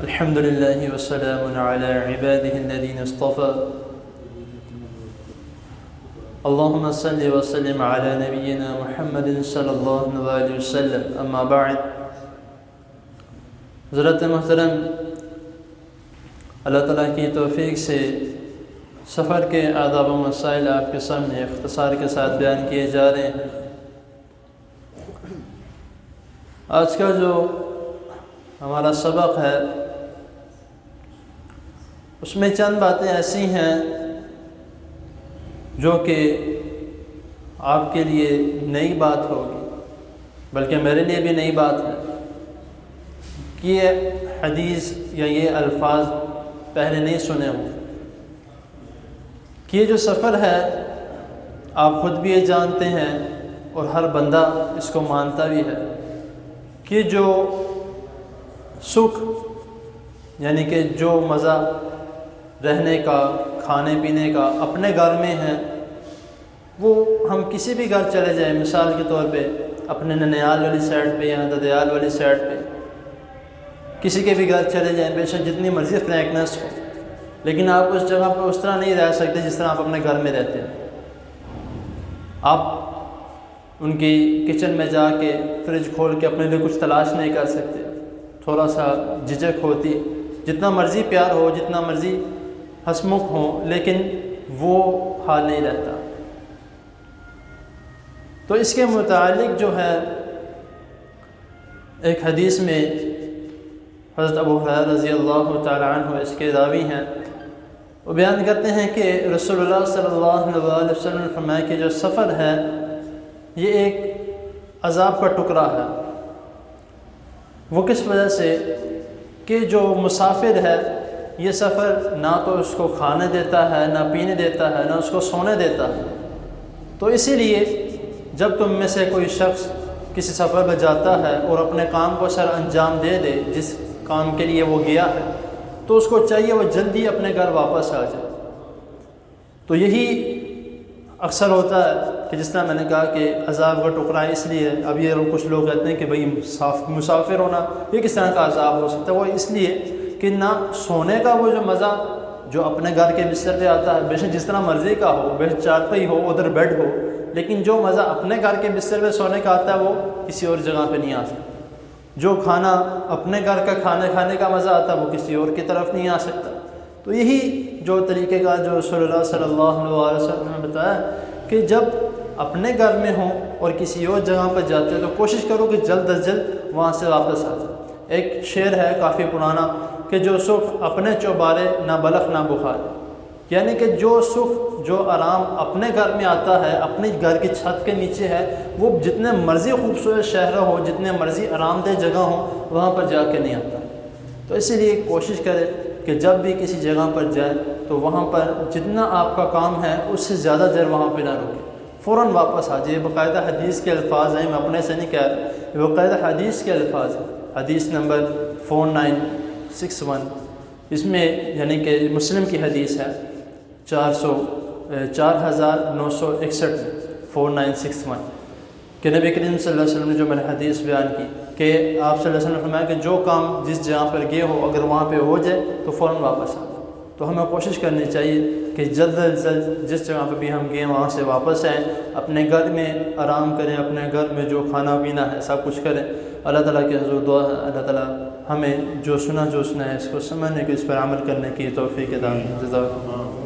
الحمد لله والسلام على عباده الذين اصطفى اللهم صل وسلم على نبينا محمد صلی اللہ علیہ وسلم اما بعد. حضرت محترم، اللہ تعالیٰ کی توفیق سے سفر کے آداب و مسائل آپ کے سامنے اختصار کے ساتھ بیان کیے جا رہے ہیں. آج کا جو ہمارا سبق ہے اس میں چند باتیں ایسی ہیں جو کہ آپ کے لیے نئی بات ہوگی، بلکہ میرے لیے بھی نئی بات ہے کہ یہ حدیث یا یہ الفاظ پہلے نہیں سنے ہوں. کہ یہ جو سفر ہے آپ خود بھی یہ جانتے ہیں اور ہر بندہ اس کو مانتا بھی ہے کہ جو سکھ یعنی کہ جو مزہ رہنے کا، کھانے پینے کا اپنے گھر میں ہے، وہ ہم کسی بھی گھر چلے جائیں، مثال کے طور پہ اپنے ننیال والی سائڈ پہ یا ددیال والی سائڈ پہ کسی کے بھی گھر چلے جائیں، بے شک جتنی مرضی فرینکنس ہو، لیکن آپ اس جگہ پہ اس طرح نہیں رہ سکتے جس طرح آپ اپنے گھر میں رہتے ہیں. آپ ان کی کچن میں جا کے فریج کھول کے اپنے لیے کچھ تلاش نہیں کر سکتے، تھوڑا سا جھجک ہوتی، جتنا مرضی پیار ہو، جتنا مرضی ہنسمکھ ہوں، لیکن وہ حال نہیں رہتا. تو اس کے متعلق جو ہے ایک حدیث میں حضرت ابو ہریرہ رضی اللہ تعالی عنہ اس کے راوی ہیں، وہ بیان کرتے ہیں کہ رسول اللہ صلی اللہ علیہ وسلم نے فرمایا کہ جو سفر ہے یہ ایک عذاب کا ٹکڑا ہے. وہ کس وجہ سے کہ جو مسافر ہے یہ سفر نہ تو اس کو کھانے دیتا ہے، نہ پینے دیتا ہے، نہ اس کو سونے دیتا ہے. تو اسی لیے جب تم میں سے کوئی شخص کسی سفر میں جاتا ہے اور اپنے کام کو سر انجام دے دے جس کام کے لیے وہ گیا ہے، تو اس کو چاہیے وہ جلدی اپنے گھر واپس آ جائے. تو یہی اکثر ہوتا ہے کہ جس طرح میں نے کہا کہ عذاب کا ٹکڑا اس لیے اب یہ کچھ لوگ کہتے ہیں کہ بھئی مسافر ہونا یہ کس طرح کا عذاب ہو سکتا ہے. وہ اس لیے کہ نہ سونے کا وہ جو مزہ جو اپنے گھر کے بستر پہ آتا ہے، بے شک جس طرح مرضی کا ہو، بے شک چارپائی ہو، ادھر بیڈ ہو، لیکن جو مزہ اپنے گھر کے بستر پہ سونے کا آتا ہے وہ کسی اور جگہ پہ نہیں آ سکتا. جو کھانا اپنے گھر کا کھانے کا مزہ آتا ہے وہ کسی اور کی طرف نہیں آ سکتا. تو یہی جو طریقے کا جو رسول اللہ صلی اللہ علیہ وسلم نے بتایا کہ جب اپنے گھر میں ہوں اور کسی اور جگہ پر جاتے ہیں تو کوشش کرو کہ جلد از جلد وہاں سے واپس آ جائے. ایک شعر ہے کافی پرانا کہ جو سکھ اپنے چوبارے نہ بلخ نہ بخار، یعنی کہ جو سکھ جو آرام اپنے گھر میں آتا ہے، اپنے گھر کی چھت کے نیچے ہے، وہ جتنے مرضی خوبصورت شہر ہو، جتنے مرضی آرام دہ جگہ ہوں، وہاں پر جا کے نہیں آتا. تو اسی لیے کوشش کرے کہ جب بھی کسی جگہ پر جائے تو وہاں پر جتنا آپ کا کام ہے اس سے زیادہ دیر وہاں پہ نہ رکے، فوراً واپس آ جائے. باقاعدہ حدیث کے الفاظ ہیں، میں اپنے سے نہیں کہہ رہا، یہ باقاعدہ حدیث کے الفاظ ہیں. حدیث نمبر 4961 اس میں یعنی کہ مسلم کی حدیث ہے 4961 4961 کہ نبی کریم صلی اللہ علیہ وسلم نے جو میں نے حدیث بیان کی کہ آپ صلی اللہ علیہ وسلم نے فرمایا کہ جو کام جس جگہ پر گئے ہو اگر وہاں پہ ہو جائے تو فوراً واپس آ. تو ہمیں کوشش کرنی چاہیے کہ جلد از جلد جس جگہ پہ بھی ہم گئے وہاں سے واپس آئیں، اپنے گھر میں آرام کریں، اپنے گھر میں جو کھانا پینا ہے سب کچھ کریں. اللہ تعالیٰ کی حضور دعا ہے اللہ تعالیٰ ہمیں جو سنا ہے اس کو سمجھنے کے، اس پر عمل کرنے کی توفیق عطا فرمائے. جزاک اللہ.